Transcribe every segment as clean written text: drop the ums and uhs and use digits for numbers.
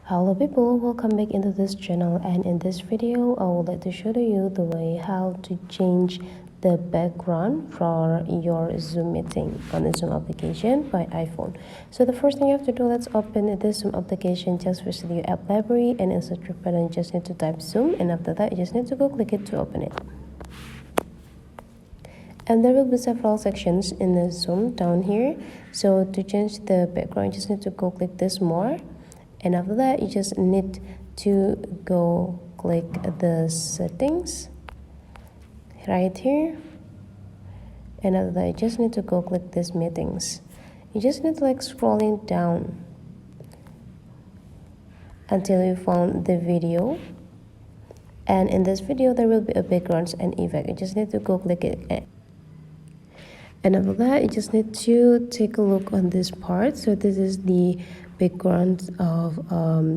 Hello people, welcome back into this channel, and in this video I would like to show you the way how to change the background for your Zoom meeting on the Zoom application by iPhone. So the first thing you have to do, let's open this Zoom application. Just visit your app library, and in the search button you just need to type Zoom, and after that you just need to go click it to open it. And there will be several sections in the Zoom down here. So to change the background, you just need to go click this more, and after that you just need to go click the settings right here, and after that you just need to go click this meetings. You just need to scrolling down until you found the video, and in this video there will be a backgrounds and effect. You just need to go click it, and after that you just need to take a look on this part. So this is the background of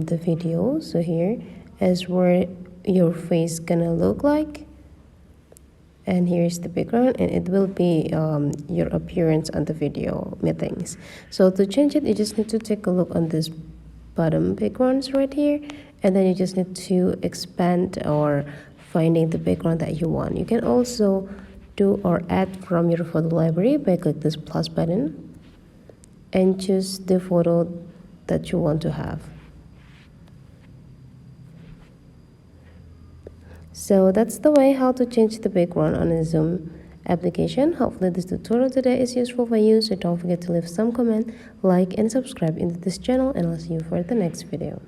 the video. So here is where your face gonna look like, and here's the background, and it will be your appearance on the video meetings. So to change it, you just need to take a look on this bottom backgrounds right here, and then you just need to expand or finding the background that you want. You can also do or add from your photo library by click this plus button and choose the photo that you want to have. So that's the way how to change the background on a Zoom application. Hopefully this tutorial today is useful for you, so don't forget to leave some comment, like and subscribe into this channel, and I'll see you for the next video.